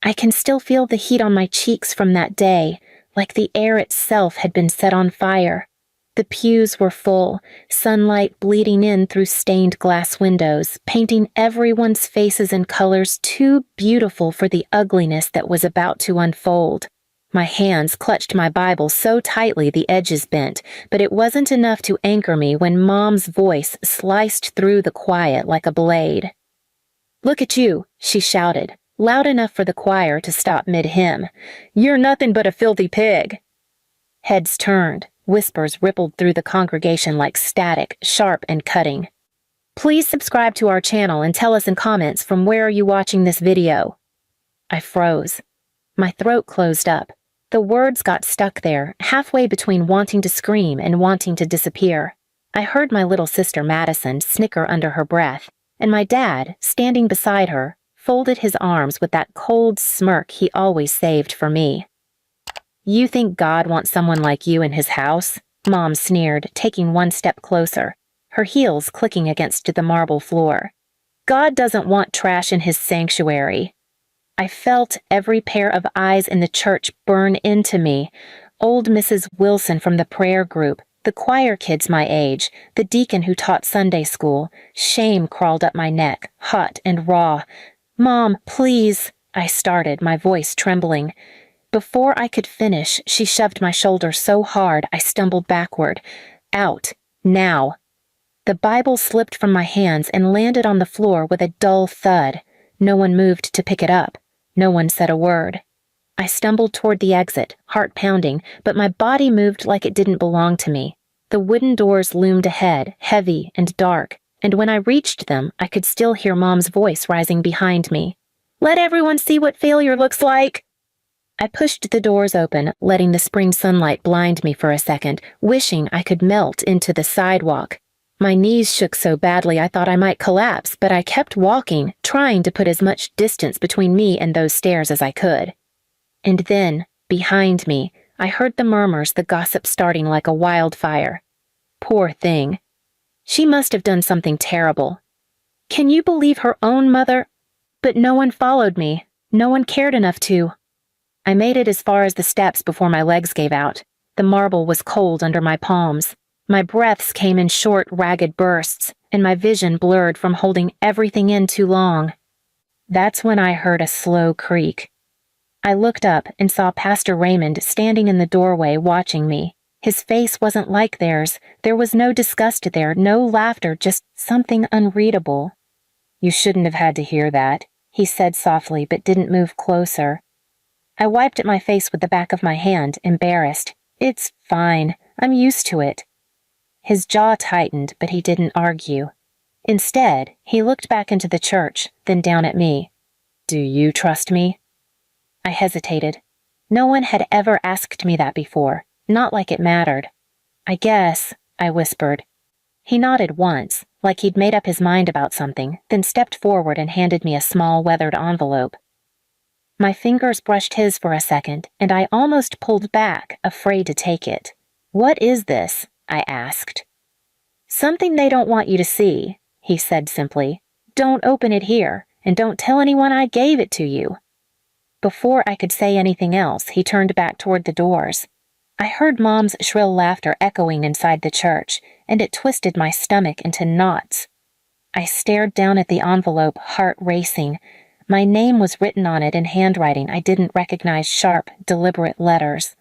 I can still feel the heat on my cheeks from that day, like the air itself had been set on fire. The pews were full, sunlight bleeding in through stained glass windows, painting everyone's faces in colors too beautiful for the ugliness that was about to unfold. My hands clutched my Bible so tightly the edges bent, but it wasn't enough to anchor me when Mom's voice sliced through the quiet like a blade. "Look at you," she shouted, loud enough for the choir to stop mid-hymn. "You're nothing but a filthy pig." Heads turned. Whispers rippled through the congregation like static, sharp and cutting. "Please subscribe to our channel and tell us in comments from where are you watching this video." I froze. My throat closed up. The words got stuck there, halfway between wanting to scream and wanting to disappear. I heard my little sister Madison snicker under her breath, and my dad, standing beside her, folded his arms with that cold smirk he always saved for me. "You think God wants someone like you in his house?" Mom sneered, taking one step closer, her heels clicking against the marble floor. "God doesn't want trash in his sanctuary." I felt every pair of eyes in the church burn into me. Old Mrs. Wilson from the prayer group, the choir kids my age, the deacon who taught Sunday school. Shame crawled up my neck, hot and raw. "Mom, please," I started, my voice trembling. Before I could finish, she shoved my shoulder so hard I stumbled backward. "Out. Now." The Bible slipped from my hands and landed on the floor with a dull thud. No one moved to pick it up. No one said a word. I stumbled toward the exit, heart pounding, but my body moved like it didn't belong to me. The wooden doors loomed ahead, heavy and dark, and when I reached them, I could still hear Mom's voice rising behind me. "Let everyone see what failure looks like." I pushed the doors open, letting the spring sunlight blind me for a second, wishing I could melt into the sidewalk. My knees shook so badly I thought I might collapse, but I kept walking, trying to put as much distance between me and those stairs as I could. And then, behind me, I heard the murmurs, the gossip starting like a wildfire. Poor thing. She must have done something terrible. Can you believe her own mother? But no one followed me. No one cared enough to. I made it as far as the steps before my legs gave out. The marble was cold under my palms. My breaths came in short, ragged bursts, and my vision blurred from holding everything in too long. That's when I heard a slow creak. I looked up and saw Pastor Raymond standing in the doorway watching me. His face wasn't like theirs. There was no disgust there, no laughter, just something unreadable. "You shouldn't have had to hear that," he said softly but didn't move closer. I wiped at my face with the back of my hand, embarrassed. "It's fine. I'm used to it." His jaw tightened, but he didn't argue. Instead, he looked back into the church, then down at me. "Do you trust me?" I hesitated. No one had ever asked me that before, not like it mattered. "I guess," I whispered. He nodded once, like he'd made up his mind about something, then stepped forward and handed me a small, weathered envelope. My fingers brushed his for a second, and I almost pulled back, afraid to take it. "What is this?" I asked. "Something they don't want you to see," he said simply. "Don't open it here, and don't tell anyone I gave it to you." Before I could say anything else, he turned back toward the doors. I heard Mom's shrill laughter echoing inside the church, and it twisted my stomach into knots. I stared down at the envelope, heart racing. My name was written on it in handwriting I didn't recognize, sharp, deliberate letters.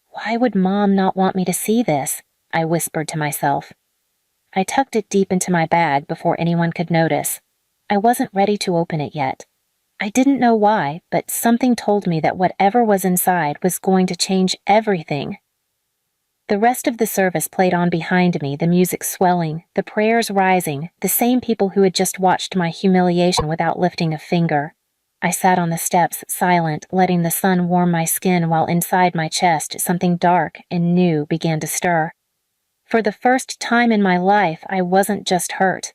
Why would Mom not want me to see this? I whispered to myself. I tucked it deep into my bag before anyone could notice. I wasn't ready to open it yet. I didn't know why, but something told me that whatever was inside was going to change everything. The rest of the service played on behind me, the music swelling, the prayers rising, the same people who had just watched my humiliation without lifting a finger. I sat on the steps, silent, letting the sun warm my skin while inside my chest something dark and new began to stir. For the first time in my life, I wasn't just hurt.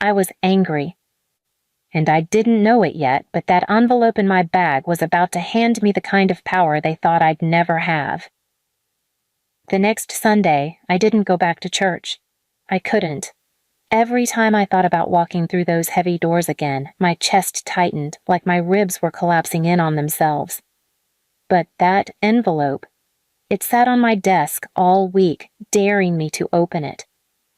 I was angry. And I didn't know it yet, but that envelope in my bag was about to hand me the kind of power they thought I'd never have. The next Sunday, I didn't go back to church. I couldn't. Every time I thought about walking through those heavy doors again, my chest tightened like my ribs were collapsing in on themselves. But that envelope, it sat on my desk all week, daring me to open it.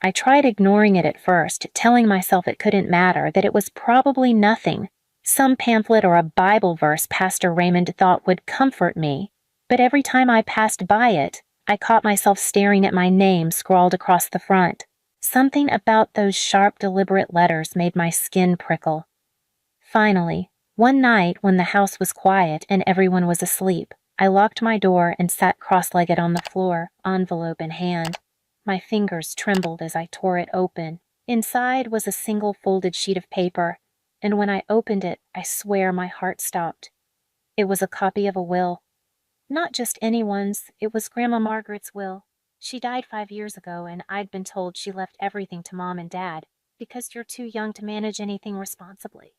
I tried ignoring it at first, telling myself it couldn't matter, that it was probably nothing. Some pamphlet or a Bible verse Pastor Raymond thought would comfort me. But every time I passed by it, I caught myself staring at my name scrawled across the front. Something about those sharp, deliberate letters made my skin prickle. Finally, one night when the house was quiet and everyone was asleep, I locked my door and sat cross-legged on the floor, envelope in hand. My fingers trembled as I tore it open. Inside was a single folded sheet of paper, and when I opened it, I swear my heart stopped. It was a copy of a will. Not just anyone's, it was Grandma Margaret's will. She died 5 years ago, and I'd been told she left everything to Mom and Dad because you're too young to manage anything responsibly.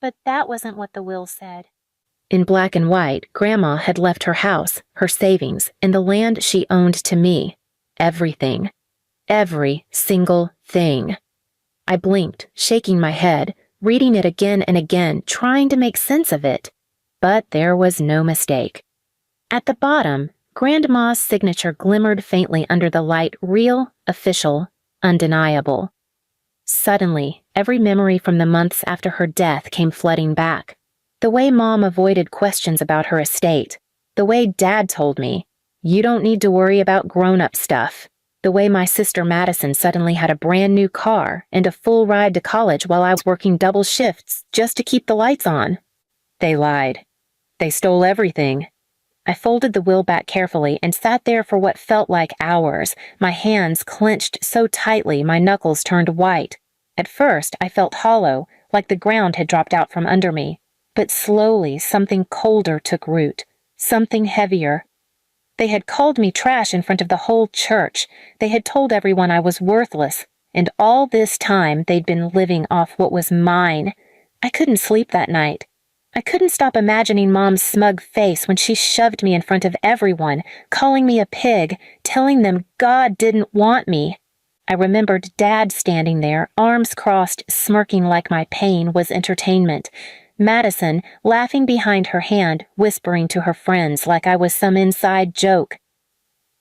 But that wasn't what the will said. In black and white, Grandma had left her house, her savings, and the land she owned to me. Everything. Every single thing. I blinked, shaking my head, reading it again and again, trying to make sense of it. But there was no mistake. At the bottom, Grandma's signature glimmered faintly under the light, real, official, undeniable. Suddenly, every memory from the months after her death came flooding back. The way Mom avoided questions about her estate. The way Dad told me, "You don't need to worry about grown-up stuff." The way my sister Madison suddenly had a brand new car and a full ride to college while I was working double shifts just to keep the lights on. They lied. They stole everything. I folded the will back carefully and sat there for what felt like hours, my hands clenched so tightly my knuckles turned white. At first, I felt hollow, like the ground had dropped out from under me. But slowly, something colder took root, something heavier. They had called me trash in front of the whole church. They had told everyone I was worthless, and all this time they'd been living off what was mine. I couldn't sleep that night. I couldn't stop imagining Mom's smug face when she shoved me in front of everyone, calling me a pig, telling them God didn't want me. I remembered Dad standing there, arms crossed, smirking like my pain was entertainment. Madison, laughing behind her hand, whispering to her friends like I was some inside joke.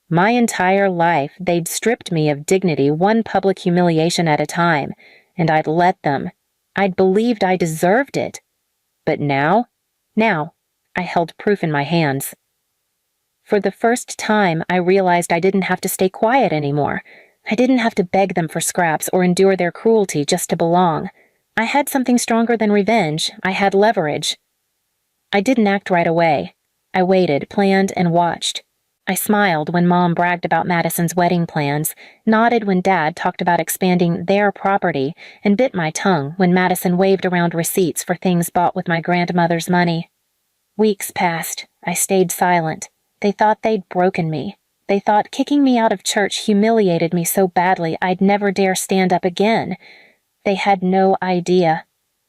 My entire life, they'd stripped me of dignity, one public humiliation at a time, and I'd let them. I'd believed I deserved it. But now, I held proof in my hands. For the first time, I realized I didn't have to stay quiet anymore. I didn't have to beg them for scraps or endure their cruelty just to belong. I had something stronger than revenge. I had leverage. I didn't act right away. I waited, planned, and watched. I smiled when Mom bragged about Madison's wedding plans, nodded when Dad talked about expanding their property, and bit my tongue when Madison waved around receipts for things bought with my grandmother's money. Weeks passed. I stayed silent. They thought they'd broken me. They thought kicking me out of church humiliated me so badly I'd never dare stand up again. They had no idea.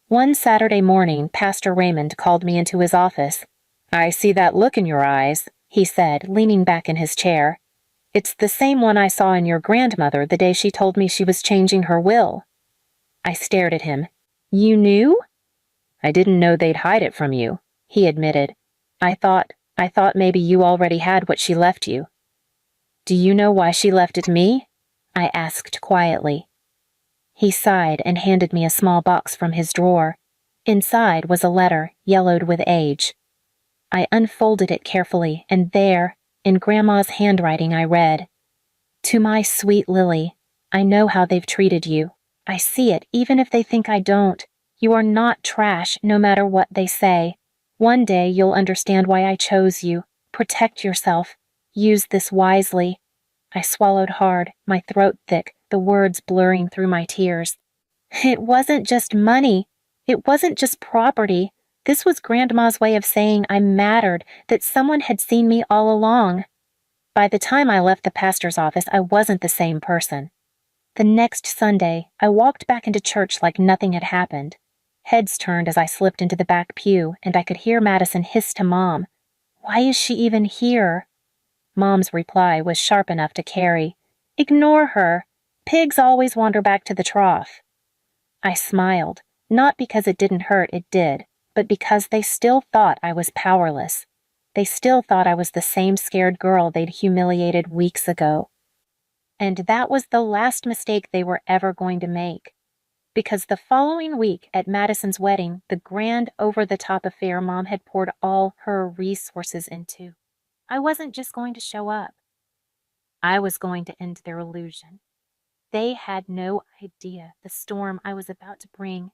One Saturday morning, Pastor Raymond called me into his office. "I see that look in your eyes," he said, leaning back in his chair. "It's the same one I saw in your grandmother the day she told me she was changing her will." I stared at him. "You knew?" "I didn't know they'd hide it from you," he admitted. I thought maybe you already had what she left you." "Do you know why she left it to me?" I asked quietly. He sighed and handed me a small box from his drawer. Inside was a letter, yellowed with age. I unfolded it carefully, and there, in Grandma's handwriting, I read, "To my sweet Lily, I know how they've treated you. I see it, even if they think I don't. You are not trash, no matter what they say. One day you'll understand why I chose you. Protect yourself. Use this wisely." I swallowed hard, my throat thick, the words blurring through my tears. It wasn't just money. It wasn't just property. This was Grandma's way of saying I mattered, that someone had seen me all along. By the time I left the pastor's office, I wasn't the same person. The next Sunday, I walked back into church like nothing had happened. Heads turned as I slipped into the back pew, and I could hear Madison hiss to Mom, "Why is she even here?" Mom's reply was sharp enough to carry. "Ignore her. Pigs always wander back to the trough. I smiled, not because it didn't hurt, it did, but because they still thought I was powerless. They still thought I was the same scared girl they'd humiliated weeks ago. And that was the last mistake they were ever going to make. Because the following week at Madison's wedding, the grand over-the-top affair Mom had poured all her resources into, I wasn't just going to show up. I was going to end their illusion. They had no idea the storm I was about to bring.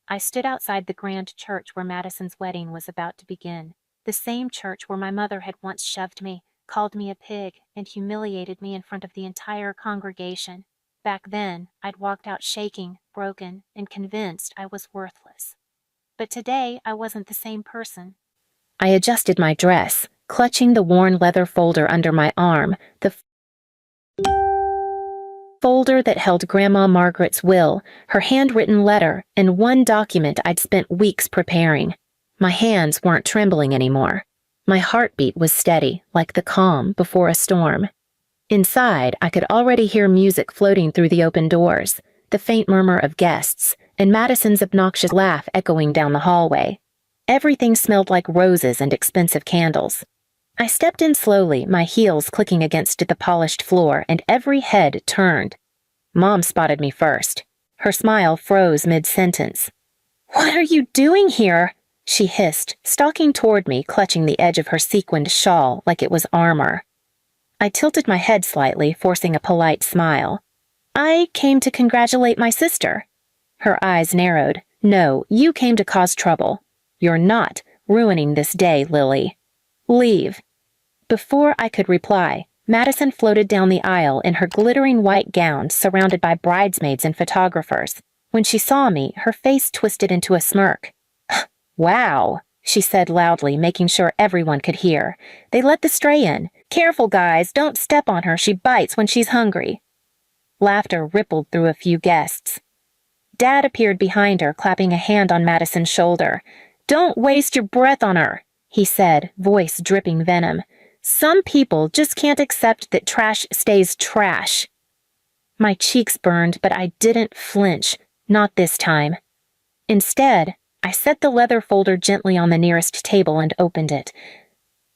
I stood outside the grand church where Madison's wedding was about to begin, the same church where my mother had once shoved me, called me a pig, and humiliated me in front of the entire congregation. Back then, I'd walked out shaking, broken, and convinced I was worthless. But today, I wasn't the same person. I adjusted my dress, clutching the worn leather folder under my arm, the folder that held Grandma Margaret's will, her handwritten letter, and one document I'd spent weeks preparing. My hands weren't trembling anymore. My heartbeat was steady, like the calm before a storm. Inside, I could already hear music floating through the open doors, the faint murmur of guests, and Madison's obnoxious laugh echoing down the hallway. Everything smelled like roses and expensive candles. I stepped in slowly, my heels clicking against the polished floor, and every head turned. Mom spotted me first. Her smile froze mid-sentence. "What are you doing here?" she hissed, stalking toward me, clutching the edge of her sequined shawl like it was armor. I tilted my head slightly, forcing a polite smile. "I came to congratulate my sister." Her eyes narrowed. "No, you came to cause trouble. You're not ruining this day, Lily. Leave." Before I could reply, Madison floated down the aisle in her glittering white gown, surrounded by bridesmaids and photographers. When she saw me, her face twisted into a smirk. "Wow," she said loudly, making sure everyone could hear. "They let the stray in. Careful, guys, don't step on her. She bites when she's hungry." Laughter rippled through a few guests. Dad appeared behind her, clapping a hand on Madison's shoulder. "Don't waste your breath on her," he said, voice dripping venom. "Some people just can't accept that trash stays trash." My cheeks burned, but I didn't flinch, not this time. Instead, I set the leather folder gently on the nearest table and opened it.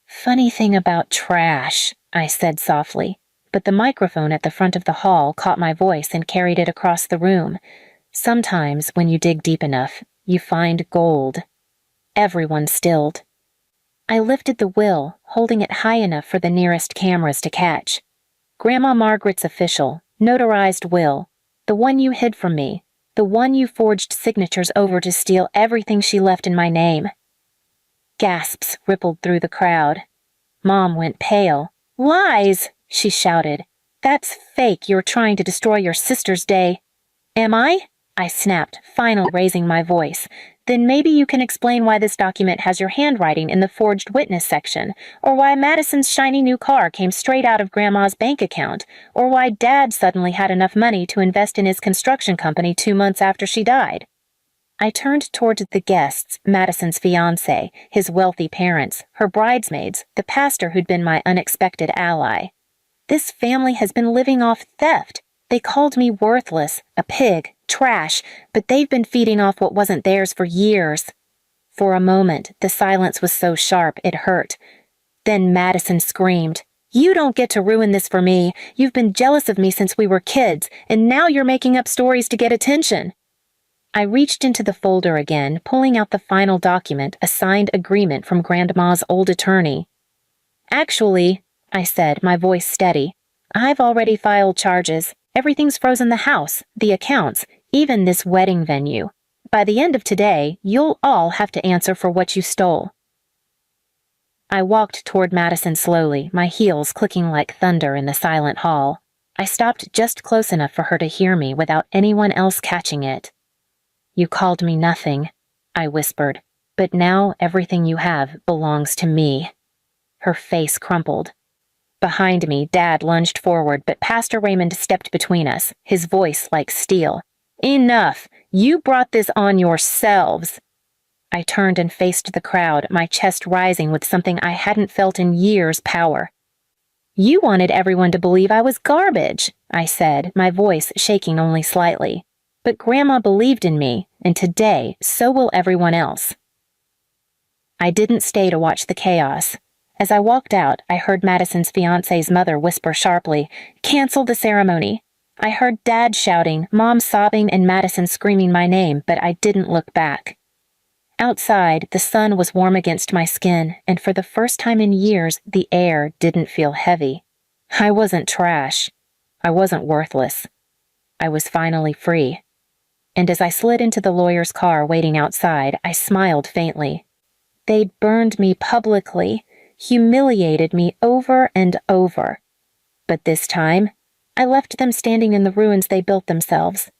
"Funny thing about trash," I said softly, but the microphone at the front of the hall caught my voice and carried it across the room. Sometimes, when you dig deep enough, you find gold. Everyone stilled. I lifted the will, holding it high enough for the nearest cameras to catch. Grandma Margaret's official, notarized will, the one you hid from me, the one you forged signatures over to steal everything she left in my name. Gasps rippled through the crowd. Mom went pale. "Lies!" she shouted. "That's fake. You're trying to destroy your sister's day." "Am I?" I snapped, finally raising my voice. "Then maybe you can explain why this document has your handwriting in the forged witness section, or why Madison's shiny new car came straight out of Grandma's bank account, or why Dad suddenly had enough money to invest in his construction company 2 months after she died." I turned toward the guests, Madison's fiancé, his wealthy parents, her bridesmaids, the pastor who'd been my unexpected ally. This family has been living off theft. They called me worthless, a pig, trash, but they've been feeding off what wasn't theirs for years. For a moment, the silence was so sharp it hurt. Then Madison screamed, "You don't get to ruin this for me. You've been jealous of me since we were kids, and now you're making up stories to get attention." I reached into the folder again, pulling out the final document, a signed agreement from Grandma's old attorney. "Actually," I said, my voice steady, "I've already filed charges. Everything's frozen, the house, the accounts, even this wedding venue. By the end of today, you'll all have to answer for what you stole." I walked toward Madison slowly, my heels clicking like thunder in the silent hall. I stopped just close enough for her to hear me without anyone else catching it. "You called me nothing," I whispered, "but now everything you have belongs to me." Her face crumpled. Behind me, Dad lunged forward, but Pastor Raymond stepped between us, his voice like steel. "Enough! You brought this on yourselves!" I turned and faced the crowd, my chest rising with something I hadn't felt in years' power. You wanted everyone to believe I was garbage, I said, my voice shaking only slightly. But Grandma believed in me, and today, so will everyone else. I didn't stay to watch the chaos. As I walked out, I heard Madison's fiancé's mother whisper sharply, "Cancel the ceremony." I heard Dad shouting, Mom sobbing, and Madison screaming my name, but I didn't look back. Outside, the sun was warm against my skin, and for the first time in years, the air didn't feel heavy. I wasn't trash. I wasn't worthless. I was finally free. And as I slid into the lawyer's car waiting outside, I smiled faintly. They'd burned me publicly, humiliated me over and over. But this time, I left them standing in the ruins they built themselves.